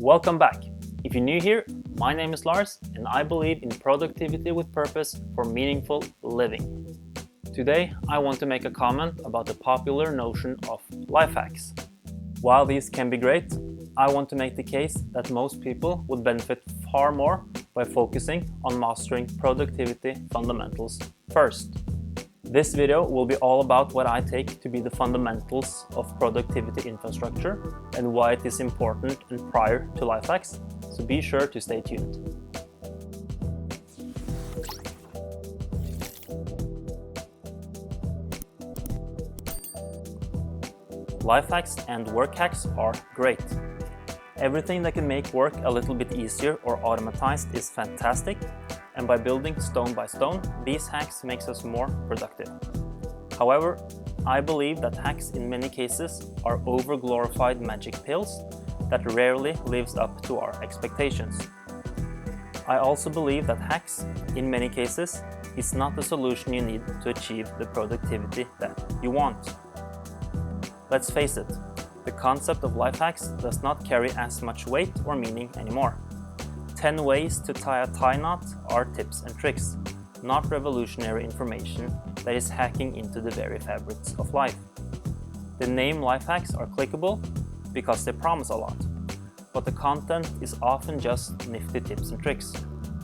Welcome back. If you're new here, my name is Lars and I believe in productivity with purpose for meaningful living. Today, I want to make a comment about the popular notion of life hacks. While these can be great, I want to make the case that most people would benefit far more by focusing on mastering productivity fundamentals first. This video will be all about what I take to be the fundamentals of productivity infrastructure and why it is important and prior to life hacks, so be sure to stay tuned. Life hacks and work hacks are great. Everything that can make work a little bit easier or automatized is fantastic, and by building stone by stone, these hacks makes us more productive. However, I believe that hacks in many cases are over-glorified magic pills that rarely lives up to our expectations. I also believe that hacks, in many cases, is not the solution you need to achieve the productivity that you want. Let's face it, the concept of life hacks does not carry as much weight or meaning anymore. 10 ways to tie a tie knot are tips and tricks, not revolutionary information that is hacking into the very fabrics of life. The name life hacks are clickable because they promise a lot, but the content is often just nifty tips and tricks,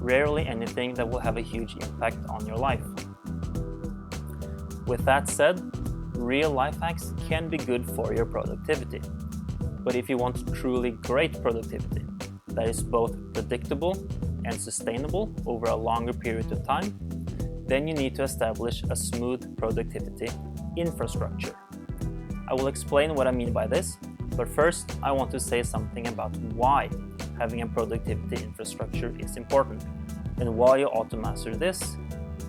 rarely anything that will have a huge impact on your life. With that said, real life hacks can be good for your productivity. But if you want truly great productivity that is both predictable and sustainable over a longer period of time, then you need to establish a smooth productivity infrastructure. I will explain what I mean by this, but first I want to say something about why having a productivity infrastructure is important and why you ought to master this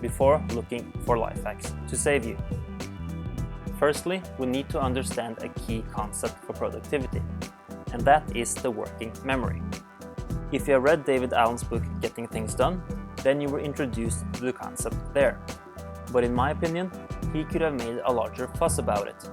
before looking for life hacks to save you. Firstly, we need to understand a key concept for productivity, and that is the working memory. If you have read David Allen's book Getting Things Done, then you were introduced to the concept there. But in my opinion, he could have made a larger fuss about it,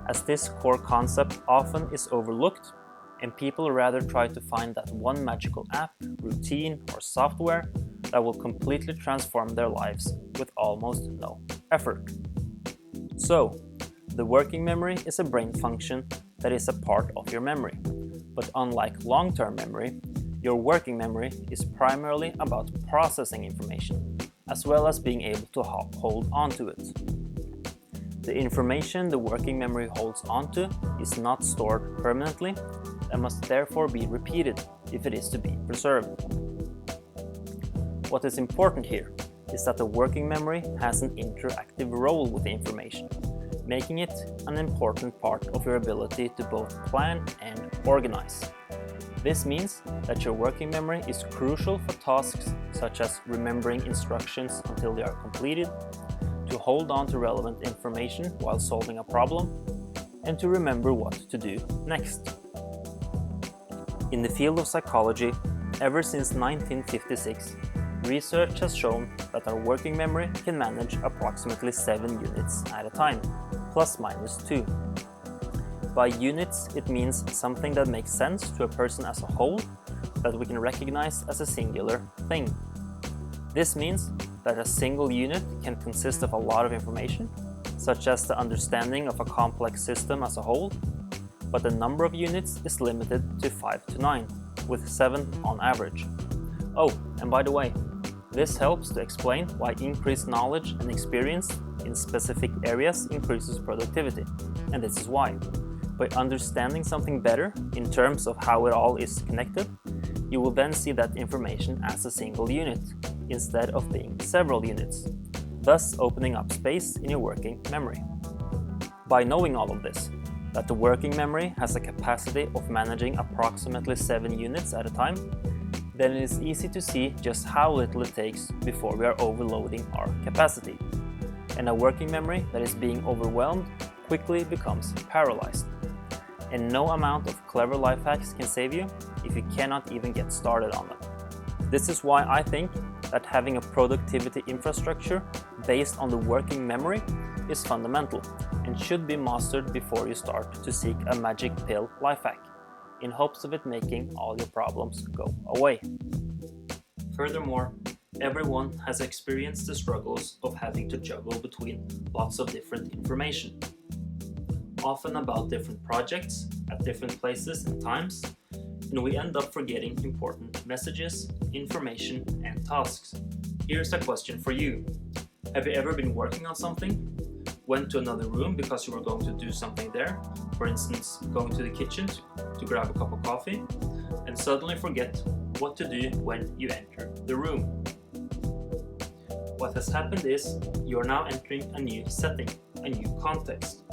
as this core concept often is overlooked and people rather try to find that one magical app, routine, or software that will completely transform their lives with almost no effort. So, the working memory is a brain function that is a part of your memory. But unlike long-term memory, your working memory is primarily about processing information, as well as being able to hold onto it. The information the working memory holds onto is not stored permanently and must therefore be repeated if it is to be preserved. What is important here is that the working memory has an interactive role with the information, making it an important part of your ability to both plan and organize. This means that your working memory is crucial for tasks such as remembering instructions until they are completed, to hold on to relevant information while solving a problem, and to remember what to do next. In the field of psychology, ever since 1956, research has shown that our working memory can manage approximately 7 units at a time, plus minus 2. By units, it means something that makes sense to a person as a whole, that we can recognize as a singular thing. This means that a single unit can consist of a lot of information, such as the understanding of a complex system as a whole, but the number of units is limited to 5 to 9, with 7 on average. Oh, and by the way, this helps to explain why increased knowledge and experience in specific areas increases productivity, and this is why. By understanding something better in terms of how it all is connected, you will then see that information as a single unit, instead of being several units, thus opening up space in your working memory. By knowing all of this, that the working memory has a capacity of managing approximately 7 units at a time, then it is easy to see just how little it takes before we are overloading our capacity. And a working memory that is being overwhelmed quickly becomes paralyzed. And no amount of clever life hacks can save you if you cannot even get started on them. This is why I think that having a productivity infrastructure based on the working memory is fundamental and should be mastered before you start to seek a magic pill life hack. in hopes of it making all your problems go away. Furthermore, everyone has experienced the struggles of having to juggle between lots of different information, often about different projects at different places and times, and we end up forgetting important messages, information, and tasks. Here's a question for you. Have you ever been working on something, went to another room because you were going to do something there, for instance, going to the kitchen to grab a cup of coffee, and suddenly forget what to do when you enter the room? What has happened is you are now entering a new setting, a new context,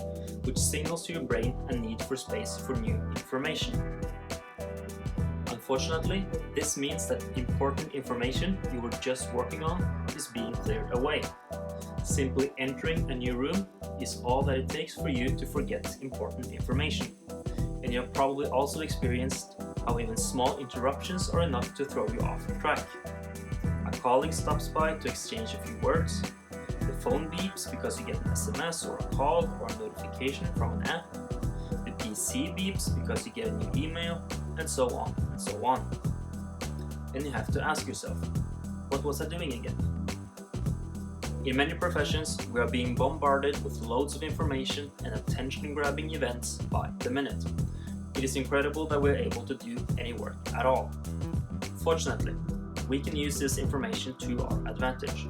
which signals to your brain a need for space for new information. Unfortunately, this means that important information you were just working on is being cleared away. Simply entering a new room is all that it takes for you to forget important information. And you have probably also experienced how even small interruptions are enough to throw you off track. A colleague stops by to exchange a few words, the phone beeps because you get an SMS or a call or a notification from an app, the PC beeps because you get a new email, and so on and so on. And you have to ask yourself, what was I doing again? In many professions, we are being bombarded with loads of information and attention-grabbing events by the minute. It is incredible that we're able to do any work at all. Fortunately, we can use this information to our advantage.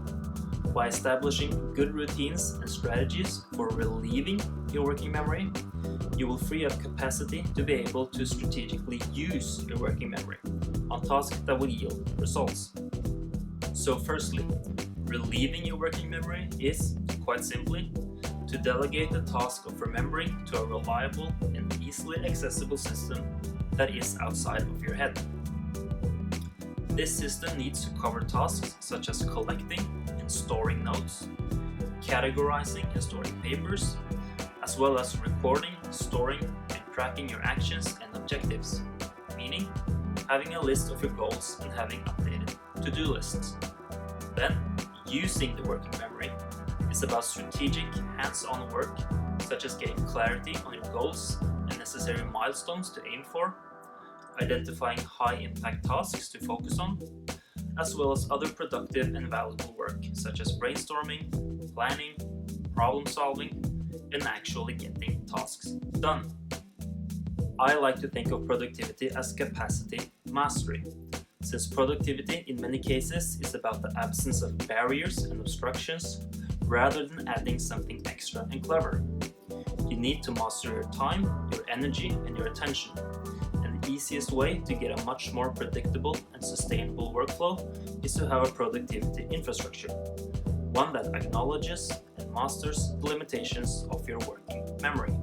By establishing good routines and strategies for relieving your working memory, you will free up capacity to be able to strategically use your working memory on tasks that will yield results. So firstly, relieving your working memory is, quite simply, to delegate the task of remembering to a reliable and easily accessible system that is outside of your head. This system needs to cover tasks such as collecting and storing notes, categorizing and storing papers, as well as recording, storing, and tracking your actions and objectives, meaning having a list of your goals and having updated to-do lists. Then, using the working memory is about strategic, hands-on work, such as getting clarity on your goals and necessary milestones to aim for, identifying high-impact tasks to focus on, as well as other productive and valuable work, such as brainstorming, planning, problem-solving, and actually getting tasks done. I like to think of productivity as capacity mastery, since productivity in many cases is about the absence of barriers and obstructions rather than adding something extra and clever. You need to master your time, your energy, and your attention. And the easiest way to get a much more predictable and sustainable workflow is to have a productivity infrastructure, one that acknowledges and masters the limitations of your working memory.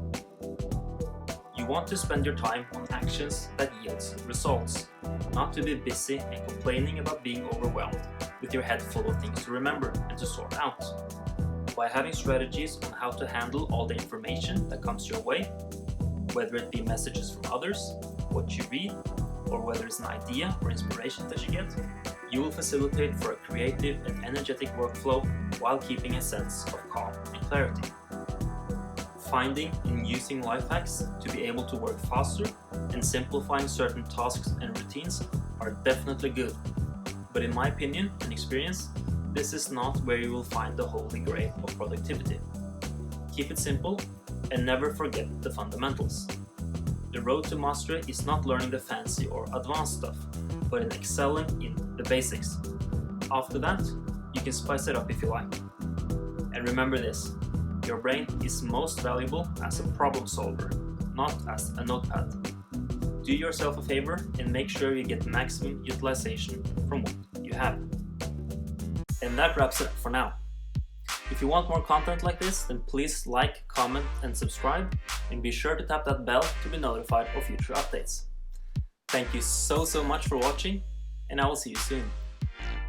You want to spend your time on actions that yields results, not to be busy and complaining about being overwhelmed with your head full of things to remember and to sort out. By having strategies on how to handle all the information that comes your way, whether it be messages from others, what you read, or whether it's an idea or inspiration that you get, you will facilitate for a creative and energetic workflow while keeping a sense of calm and clarity. Finding and using life hacks to be able to work faster and simplifying certain tasks and routines are definitely good. But in my opinion and experience, this is not where you will find the holy grail of productivity. Keep it simple and never forget the fundamentals. The road to mastery is not learning the fancy or advanced stuff, but in excelling in the basics. After that, you can spice it up if you like. And remember this, your brain is most valuable as a problem solver, not as a notepad. Do yourself a favor and make sure you get maximum utilization from what you have. And that wraps it up for now. If you want more content like this, then please like, comment, and subscribe, and be sure to tap that bell to be notified of future updates. Thank you so much for watching, and I will see you soon.